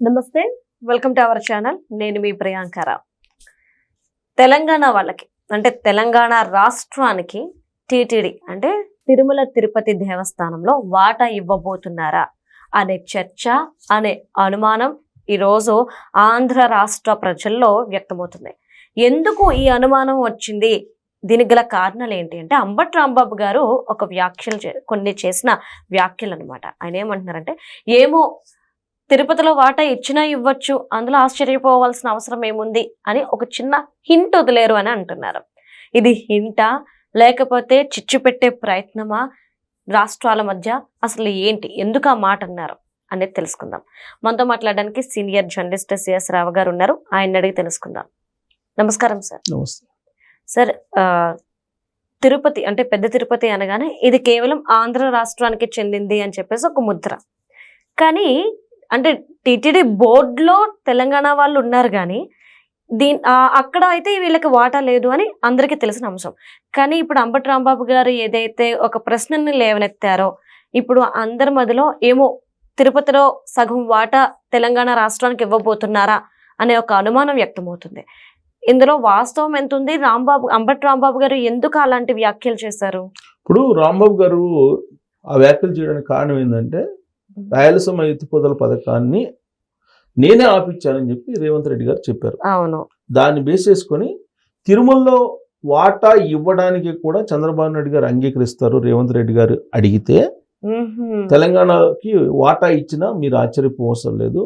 నమస్తే, welcome to our channel. నేను మీ ప్రియాంకరావు. తెలంగాణ వాళ్ళకి అంటే తెలంగాణ రాష్ట్రానికి టీటీడీ అంటే తిరుమల తిరుపతి దేవస్థానంలో వాటా ఇవ్వబోతున్నారా అనే చర్చ, అనే అనుమానం ఈరోజు ఆంధ్ర రాష్ట్ర ప్రజల్లో వ్యక్తమవుతుంది. ఎందుకు ఈ అనుమానం వచ్చింది, దీనికి గల కారణాలు ఏంటి అంటే అంబటి రాంబాబు గారు ఒక కొన్ని చేసిన వ్యాఖ్యలు అనమాట. ఆయన ఏమంటున్నారంటే, ఏమో తిరుపతిలో వాటా ఇచ్చినా ఇవ్వచ్చు, అందులో ఆశ్చర్యపోవాల్సిన అవసరం ఏముంది అని ఒక చిన్న హింట్ వదిలేరు అని అంటున్నారు. ఇది హింటా లేకపోతే చిచ్చు పెట్టే ప్రయత్నమా, రాష్ట్రాల మధ్య అసలు ఏంటి, ఎందుకు ఆ మాట అన్నారు అనేది తెలుసుకుందాం. మనతో మాట్లాడడానికి సీనియర్ జర్నలిస్ట్ సిఎస్ రావు గారు ఉన్నారు. ఆయన అడిగి తెలుసుకుందాం. నమస్కారం సార్. నమస్తే సార్. తిరుపతి అంటే పెద్ద తిరుపతి అనగానే ఇది కేవలం ఆంధ్ర రాష్ట్రానికి చెందింది అని చెప్పేసి ఒక ముద్ర. కానీ అంటే టీటీడీ బోర్డులో తెలంగాణ వాళ్ళు ఉన్నారు, కానీ అక్కడ అయితే వీళ్ళకి వాటా లేదు అని అందరికీ తెలిసిన అంశం. కానీ ఇప్పుడు అంబటి రాంబాబు గారు ఏదైతే ఒక ప్రశ్నని లేవనెత్తారో, ఇప్పుడు అందరి మధ్యలో ఏమో తిరుపతిలో సగం వాటా తెలంగాణ రాష్ట్రానికి ఇవ్వబోతున్నారా అనే ఒక అనుమానం వ్యక్తమవుతుంది. ఇందులో వాస్తవం ఎంత ఉంది? అంబటి రాంబాబు గారు ఎందుకు అలాంటి వ్యాఖ్యలు చేశారు? ఇప్పుడు రాంబాబు గారు ఆ వ్యాఖ్యలు చేయడానికి కారణం ఏంటంటే, రాయలసీమ ఎత్తిపోతల పథకాన్ని నేనే ఆపించానని చెప్పి రేవంత్ రెడ్డి గారు చెప్పారు. అవును. దాన్ని బేస్ చేసుకొని తిరుమలలో వాటా ఇవ్వడానికి కూడా చంద్రబాబు నాయుడు గారు అంగీకరిస్తారు. రేవంత్ రెడ్డి గారు అడిగితే తెలంగాణకి వాటా ఇచ్చినా మీరు ఆశ్చర్యపోవసరం లేదు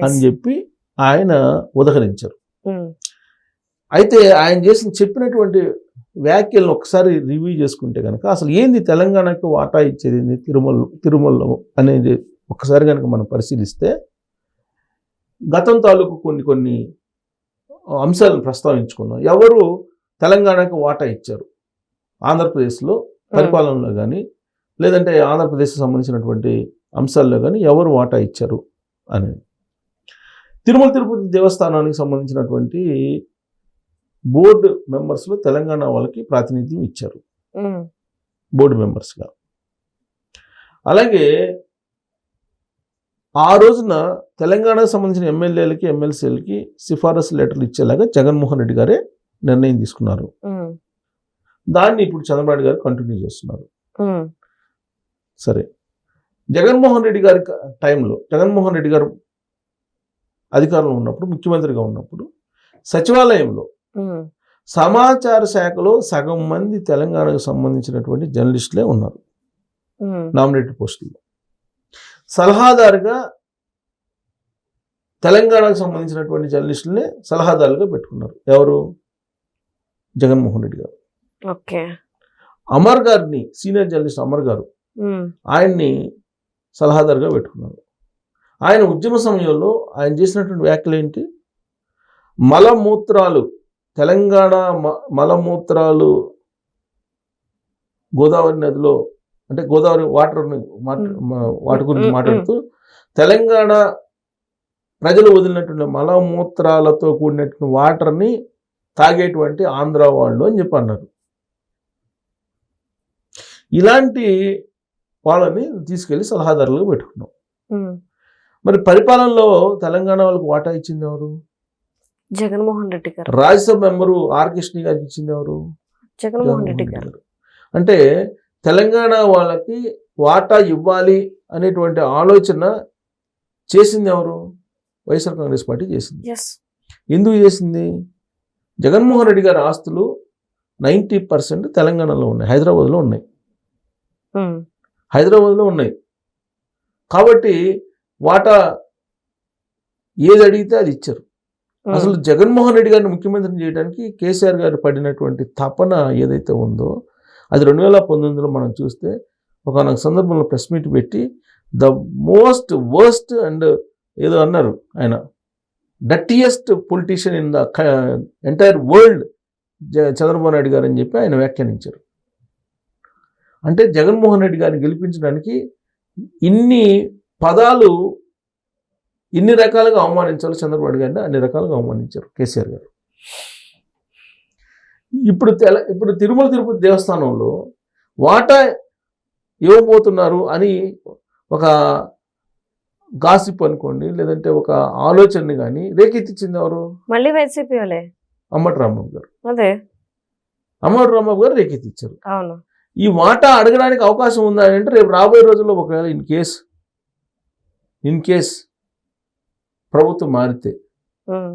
అని చెప్పి ఆయన ఉదహరించారు. అయితే ఆయన చెప్పినటువంటి వ్యాఖ్యలను ఒకసారి రివ్యూ చేసుకుంటే కనుక అసలు ఏంది తెలంగాణకు వాటా ఇచ్చేది ఏంది తిరుమలలో అనేది ఒకసారి కనుక మనం పరిశీలిస్తే, గతం తాలూకు కొన్ని అంశాలను ప్రస్తావించుకుందాం. ఎవరు తెలంగాణకు వాటా ఇచ్చారు ఆంధ్రప్రదేశ్లో పరిపాలనలో కానీ, లేదంటే ఆంధ్రప్రదేశ్కి సంబంధించినటువంటి అంశాల్లో కానీ ఎవరు వాటా ఇచ్చారు అనేది. తిరుమల తిరుపతి దేవస్థానానికి సంబంధించినటువంటి బోర్డు మెంబర్స్లో తెలంగాణ వాళ్ళకి ప్రాతినిధ్యం ఇచ్చారు బోర్డు మెంబర్స్గా. అలాగే ఆ రోజున తెలంగాణకు సంబంధించిన ఎమ్మెల్యేలకి ఎమ్మెల్సీలకి సిఫారసు లెటర్లు ఇచ్చేలాగా జగన్మోహన్ రెడ్డి గారే నిర్ణయం తీసుకున్నారు. దాన్ని ఇప్పుడు చంద్రబాబు గారు కంటిన్యూ చేస్తున్నారు. సరే, జగన్మోహన్ రెడ్డి గారి టైంలో, జగన్మోహన్ రెడ్డి గారు అధికారంలో ఉన్నప్పుడు, ముఖ్యమంత్రిగా ఉన్నప్పుడు సచివాలయంలో సమాచార శాఖలో సగం మంది తెలంగాణకు సంబంధించినటువంటి జర్నలిస్టులే ఉన్నారు నామినేటెడ్ పోస్టుల్లో. సలహాదారుగా తెలంగాణకు సంబంధించినటువంటి జర్నలిస్టులనే సలహాదారులుగా పెట్టుకున్నారు. ఎవరు? జగన్మోహన్ రెడ్డి గారు. అమర్ గారిని, సీనియర్ జర్నలిస్ట్ అమర్ గారు, ఆయన్ని సలహాదారుగా పెట్టుకున్నారు. ఆయన ఉద్యమ సమయంలో ఆయన చేసినటువంటి వ్యాఖ్యలు ఏంటి? మలమూత్రాలు, తెలంగాణ మలమూత్రాలు గోదావరి నదిలో, అంటే గోదావరి వాటర్ గురించి మాట్లాడుతూ, తెలంగాణ ప్రజలు వదిలినటువంటి మలమూత్రాలతో కూడినటువంటి వాటర్ని తాగేటువంటి ఆంధ్ర వాళ్ళు అని చెప్పి అన్నారు. ఇలాంటి వాళ్ళని తీసుకెళ్లి సలహాదారులుగా పెట్టుకున్నాం. మరి పరిపాలనలో తెలంగాణ వాళ్ళకు వాటా ఇచ్చింది ఎవరు? జగన్మోహన్ రెడ్డి గారు. రాజ్యసభ మెంబరు ఆర్ కృష్ణ గారికి ఇచ్చింది ఎవరు? జగన్మోహన్ రెడ్డి గారు. అంటే తెలంగాణ వాళ్ళకి వాటా ఇవ్వాలి అనేటువంటి ఆలోచన చేసింది ఎవరు? వైఎస్ఆర్ కాంగ్రెస్ పార్టీ చేసింది. ఎందుకు చేసింది? జగన్మోహన్ రెడ్డి గారి ఆస్తులు 90% తెలంగాణలో ఉన్నాయి, హైదరాబాద్లో ఉన్నాయి. కాబట్టి వాటా ఏది అడిగితే అది ఇచ్చారు. అసలు జగన్మోహన్ రెడ్డి గారిని ముఖ్యమంత్రిని చేయడానికి కేసీఆర్ గారు పడినటువంటి తపన ఏదైతే ఉందో, అది 2019లో మనం చూస్తే ఒక సందర్భంలో ప్రెస్ మీట్ పెట్టి ద మోస్ట్ వర్స్ట్ అండ్ ఏదో అన్నారు ఆయన, dirtiest politician in the entire world Chandrababu Naidu గారు అని చెప్పి ఆయన వ్యాఖ్యానించారు. అంటే జగన్మోహన్ రెడ్డి గారిని గెలిపించడానికి ఇన్ని పదాలు, ఇన్ని రకాలుగా అవమానించాలి చంద్రబాబు గారిని, అన్ని రకాలుగా అవమానించారు కేసీఆర్ గారు. ఇప్పుడు తిరుమల తిరుపతి దేవస్థానంలో వాటా ఇవ్వబోతున్నారు అని ఒక గాసిప్ అనుకోండి, లేదంటే ఒక ఆలోచనని కానీ రేకెత్తించింది ఎవరు? మళ్ళీ వైసీపీ వాళ్ళే. అంబటి రాంబాబు గారు. అదే. అంబటి రాంబాబు గారు రేకెత్తించారు. అవును. ఈ వాటా అడగడానికి అవకాశం ఉందా అంటే రేపు రాబోయే రోజుల్లో ఒకవేళ ఇన్ కేస్ ప్రభుత్వం మారితే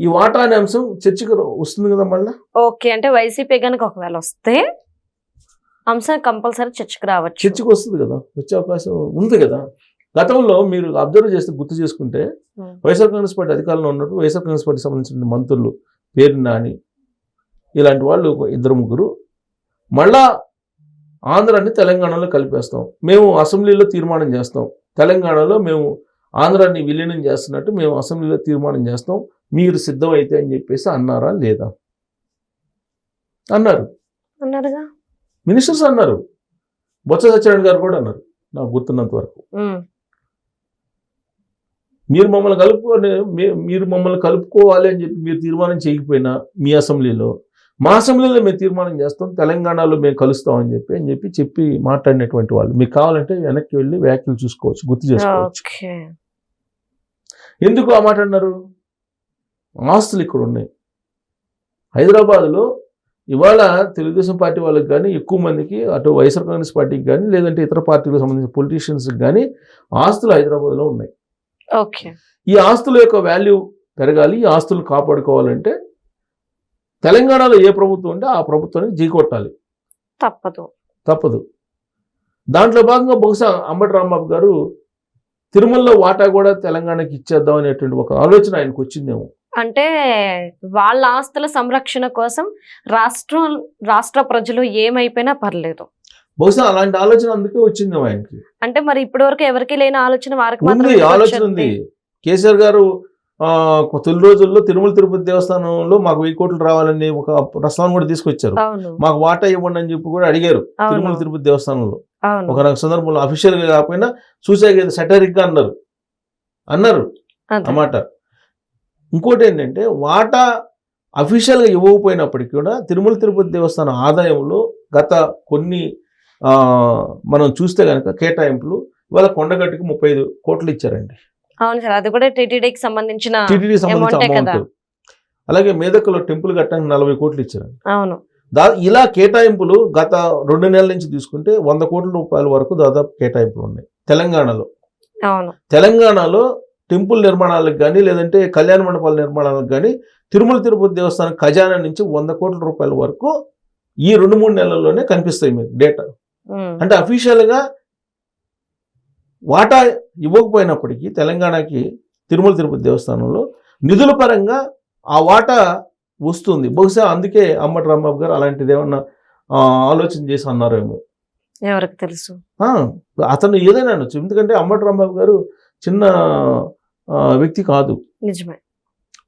ఈ వాటా అనే అంశం చర్చకు వస్తుంది కదా మళ్ళీ. ఓకే, అంటే వైసీపీ కనుక ఒకవేళ వస్తే అంశం కంపల్సరీ చర్చకు రావచ్చు. చర్చకు వస్తుంది కదా, వచ్చే అవకాశం ఉంది కదా. గతంలో మీరు అబ్జర్వ్ చేస్తే గుర్తు చేసుకుంటే వైఎస్ఆర్ కాంగ్రెస్ పార్టీ అధికారంలో ఉన్నప్పుడు వైఎస్ఆర్ కాంగ్రెస్ పార్టీకి సంబంధించిన మంత్రులు పేరు నాని ఇలాంటి వాళ్ళు 2-3 మళ్ళా ఆంధ్రాని తెలంగాణలో కలిపేస్తాం, మేము అసెంబ్లీలో తీర్మానం చేస్తాం, తెలంగాణలో మేము ఆంధ్రాని విలీనం చేస్తున్నట్టు మేము అసెంబ్లీలో తీర్మానం చేస్తాం, మీరు సిద్ధమైతే అని చెప్పేసి అన్నారా లేదా? అన్నారుగా. మినిస్టర్స్ అన్నారు, బొత్స సత్యనారాయణ గారు కూడా అన్నారు నాకు గుర్తున్నంత వరకు. మీరు మమ్మల్ని కలుపుకోవాలి అని చెప్పి మీరు తీర్మానం చేయకపోయినా మీ అసెంబ్లీలో, మా అసెంబ్లీలో మేము తీర్మానం చేస్తాం, తెలంగాణలో మేము కలుస్తాం అని చెప్పి మాట్లాడినటువంటి వాళ్ళు. మీకు కావాలంటే వెనక్కి వెళ్ళి వ్యాఖ్యలు చూసుకోవచ్చు, గుర్తు చేసుకోవచ్చు. ఎందుకు ఆ మాట అన్నారు? ఆస్తులు ఇక్కడ ఉన్నాయి. హైదరాబాద్లో ఇవాళ తెలుగుదేశం పార్టీ వాళ్ళకి కానీ ఎక్కువ మందికి, అటు వైఎస్ఆర్ కాంగ్రెస్ పార్టీకి కానీ లేదంటే ఇతర పార్టీలకు సంబంధించిన పొలిటీషియన్స్కి కానీ ఆస్తులు హైదరాబాద్లో ఉన్నాయి. ఈ ఆస్తుల యొక్క వాల్యూ పెరగాలి, ఈ ఆస్తులు కాపాడుకోవాలంటే తెలంగాణలో ఏ ప్రభుత్వం ఉంటే ఆ ప్రభుత్వానికి జీకొట్టాలి, తప్పదు. దాంట్లో భాగంగా బహుశా అంబటి రాంబాబు గారు తిరుమలలో వాటా కూడా తెలంగాణకి ఇచ్చేద్దాం అనేటువంటి ఒక ఆలోచన ఆయనకు వచ్చిందేమో. అంటే వాళ్ళ ఆస్తుల సంరక్షణ కోసం రాష్ట్ర ప్రజలు ఏమైపోయినా పర్లేదు, బహుశా అలాంటి ఆలోచన అందుకే వచ్చిందేమో ఆయనకి. అంటే మరి ఇప్పటి వరకు ఎవరికి లేని ఆలోచన వారికి ఆలోచన ఉంది. కేసీఆర్ గారు తొలి రోజుల్లో తిరుమల తిరుపతి దేవస్థానంలో మాకు 1000 కోట్లు రావాలని ఒక ప్రస్తావన కూడా తీసుకొచ్చారు. మాకు వాటా ఇవ్వండి అని చెప్పి కూడా అడిగారు తిరుమల తిరుపతి దేవస్థానంలో. ఒక సందర్భంలో అఫీషియల్ గా కాకపోయినా చూసాక సెటరిక్ గా అన్నారు అన్నమాట. ఇంకోటి ఏంటంటే వాటా అఫీషియల్ గా ఇవ్వకపోయినప్పటికీ కూడా తిరుమల తిరుపతి దేవస్థానం ఆదాయంలో గత కొన్ని మనం చూస్తే కనుక కేటాయింపులు ఇవాళ కొండగట్టుకి 35 కోట్లు ఇచ్చారండి. అవును సార్, అది కూడా టీటీడీకి సంబంధించిన అమౌంట్. అలాగే మేదకలో టెంపుల్ కట్టడానికి 40 కోట్లు ఇచ్చారు. అవును. ఇలా కేటాయింపులు గత 2 నెలల నుంచి తీసుకుంటే 100 కోట్ల రూపాయల వరకు దాదాపు కేటాయింపులు ఉన్నాయి తెలంగాణలో. తెలంగాణలో టెంపుల్ నిర్మాణాలకు కానీ లేదంటే కళ్యాణ మండపాల నిర్మాణాలకు కానీ తిరుమల తిరుపతి దేవస్థానం ఖజానా నుంచి 100 కోట్ల రూపాయల వరకు ఈ 2-3 నెలల్లోనే కనిపిస్తాయి మీకు డేటా. అంటే అఫీషియల్గా వాటా ఇవ్వకపోయినప్పటికీ తెలంగాణకి తిరుమల తిరుపతి దేవస్థానంలో నిధుల పరంగా ఆ వాటా వస్తుంది. బహుశా అందుకే అంబటి రాంబాబు గారు అలాంటిది ఏమన్నా ఆలోచన చేసి అన్నారేమో, ఎవరికి తెలుసు. అతను ఏదైనా అనొచ్చు, ఎందుకంటే అంబటి రాంబాబు గారు చిన్న వ్యక్తి కాదు. నిజమే.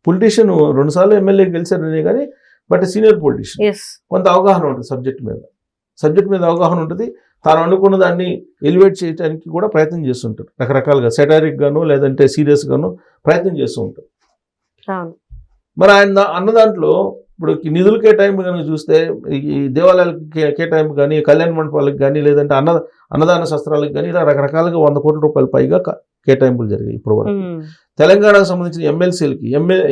పొలిటీషియన్ 2 సార్లు ఎమ్మెల్యే గెలిచారనే కానీ బట్ సీనియర్ పొలిటీషియన్. కొంత అవగాహన ఉంటుంది సబ్జెక్ట్ మీద అవగాహన ఉంటుంది. తాను అనుకున్న దాన్ని ఎలివేట్ చేయడానికి కూడా ప్రయత్నం చేస్తుంటారు, రకరకాలుగా సెటారిక్ గాను లేదంటే సీరియస్ గాను ప్రయత్నం చేస్తూ ఉంటారు. మరి ఆయన అన్న దాంట్లో ఇప్పుడు నిధుల కేటాయింపు కనుక చూస్తే ఈ దేవాలయాలకు కేటాయింపు కానీ, కళ్యాణ మండపాలకు కానీ లేదంటే అన్నదాన శస్త్రాలకు కానీ ఇలా రకరకాలుగా 100 కోట్ల రూపాయల పైగా కేటాయింపులు జరిగాయి ఇప్పుడు వరకు. తెలంగాణకు సంబంధించిన ఎమ్మెల్సీలకి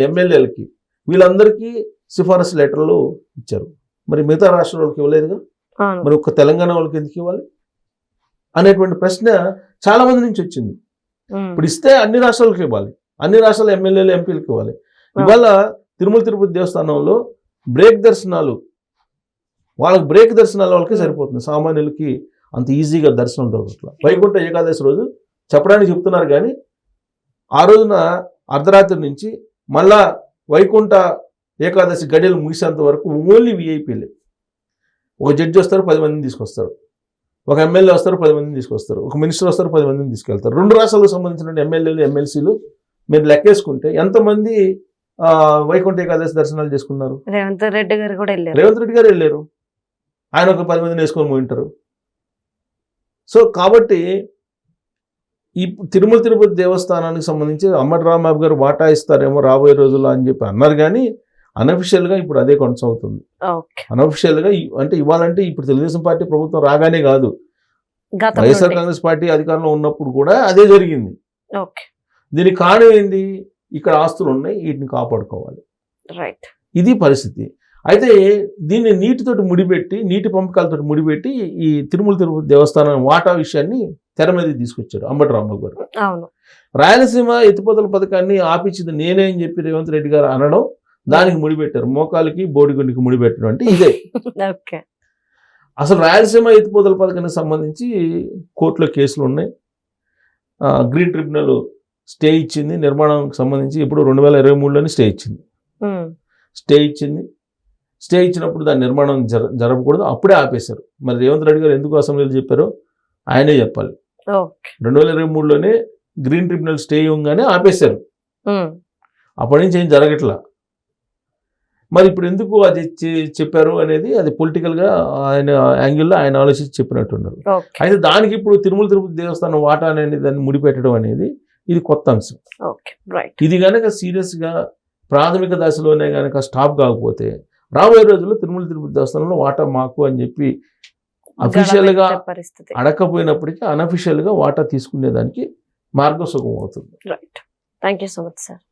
ఎమ్మెల్యేలకి వీళ్ళందరికీ సిఫారసు లెటర్లు ఇచ్చారు. మరి మిగతా రాష్ట్రాల వాళ్ళకి ఇవ్వలేదుగా, మరి ఒక్క తెలంగాణ వాళ్ళకి ఎందుకు ఇవ్వాలి అనేటువంటి ప్రశ్న చాలా మంది నుంచి వచ్చింది. ఇప్పుడు ఇస్తే అన్ని రాష్ట్రాలకు ఇవ్వాలి, అన్ని రాష్ట్రాల ఎమ్మెల్యేలు ఎంపీలకు ఇవ్వాలి. ఇవాళ తిరుమల తిరుపతి దేవస్థానంలో బ్రేక్ దర్శనాలు వాళ్ళకి సరిపోతుంది, సామాన్యులకి అంత ఈజీగా దర్శనం దొరకట్లా. వైకుంఠ ఏకాదశి రోజు చెప్పడానికి చెప్తున్నారు కానీ ఆ రోజున అర్ధరాత్రి నుంచి మళ్ళా వైకుంఠ ఏకాదశి గడియలు ముగిసేంత వరకు ఓన్లీ విఐపీలే. ఒక జడ్జి వస్తారు, 10 మందిని తీసుకొస్తారు, ఒక ఎమ్మెల్యే వస్తారు, 10 మందిని తీసుకొస్తారు, ఒక మినిస్టర్ వస్తారు, 10 మందిని తీసుకెళ్తారు. 2 రాష్ట్రాలకు సంబంధించిన ఎమ్మెల్యేలు ఎమ్మెల్సీలు మీరు లెక్కేసుకుంటే ఎంతమంది వైకుంఠ ఏకాదశి దర్శనాలు చేసుకున్నారు? రేవంత్ రెడ్డి గారు వెళ్ళారు, ఆయన ఒక 10 మందిని వేసుకొని పోయింటారు. సో కాబట్టి ఈ తిరుమల తిరుపతి దేవస్థానానికి సంబంధించి అంబటి రాంబాబు గారు వాటా ఇస్తారేమో రాబోయే రోజుల్లో అని చెప్పి అన్నారు కానీ అనఫిషియల్గా ఇప్పుడు అదే కొనసాగుతుంది. అనఫిషియల్గా అంటే ఇవ్వాలంటే ఇప్పుడు తెలుగుదేశం పార్టీ ప్రభుత్వం రాగానే కాదు, వైఎస్ఆర్ కాంగ్రెస్ పార్టీ అధికారంలో ఉన్నప్పుడు కూడా అదే జరిగింది. దీనికి కారణం ఏంది? ఇక్కడ ఆస్తులు ఉన్నాయి, వీటిని కాపాడుకోవాలి. రైట్. ఇది పరిస్థితి. అయితే దీన్ని నీటితోటి ముడిపెట్టి, నీటి పంపకాలతో ముడిపెట్టి ఈ తిరుమల తిరుపతి దేవస్థానం వాటా విషయాన్ని తెర మీద తీసుకొచ్చారు అంబటి రాంబాబు గారు. అవును. రాయలసీమ ఎత్తిపోతల పథకాన్ని ఆపించింది నేనే అని చెప్పి రేవంత్ రెడ్డి గారు అనడం, దానికి ముడిపెట్టారు. మోకాలకి బోడిగుండికి ముడిపెట్టడం అంటే ఇదే. ఓకే. అసలు రాయలసీమ ఎత్తిపోతల పథకానికి సంబంధించి కోర్టులో కేసులు ఉన్నాయి. గ్రీన్ ట్రిబ్యునల్ స్టే ఇచ్చింది. నిర్మాణానికి సంబంధించి ఇప్పుడు 2023లోనే స్టే ఇచ్చింది. స్టే ఇచ్చినప్పుడు దాని నిర్మాణం జరగకూడదు, అప్పుడే ఆపేశారు. మరి రేవంత్ రెడ్డి గారు ఎందుకు అసెంబ్లీలో చెప్పారో ఆయనే చెప్పాలి. 2023లోనే గ్రీన్ ట్రిబ్యునల్ స్టే ఇవ్వగానే ఆపేశారు. అప్పటి నుంచి ఏం జరగట్లా. మరి ఇప్పుడు ఎందుకు అది చెప్పారు అనేది అది పొలిటికల్గా ఆయన యాంగిల్లో ఆయన ఆలోచించి చెప్పినట్టున్నారు. అయితే దానికి ఇప్పుడు తిరుమల తిరుపతి దేవస్థానం వాటా అనేది దాన్ని ముడిపెట్టడం అనేది ఇది కొత్త అంశం. ఇది కనుక సీరియస్గా ప్రాథమిక దశలోనే కనుక స్టాప్ కాకపోతే రాబోయే రోజుల్లో తిరుమల తిరుపతి దేవస్థానంలో వాటా మాకు అని చెప్పి అఫీషియల్గా అడగకపోయినప్పటికీ అన్అఫీషియల్గా వాటా తీసుకునేదానికి మార్గం సుగమం అవుతుంది. Right. Thank you so much sir.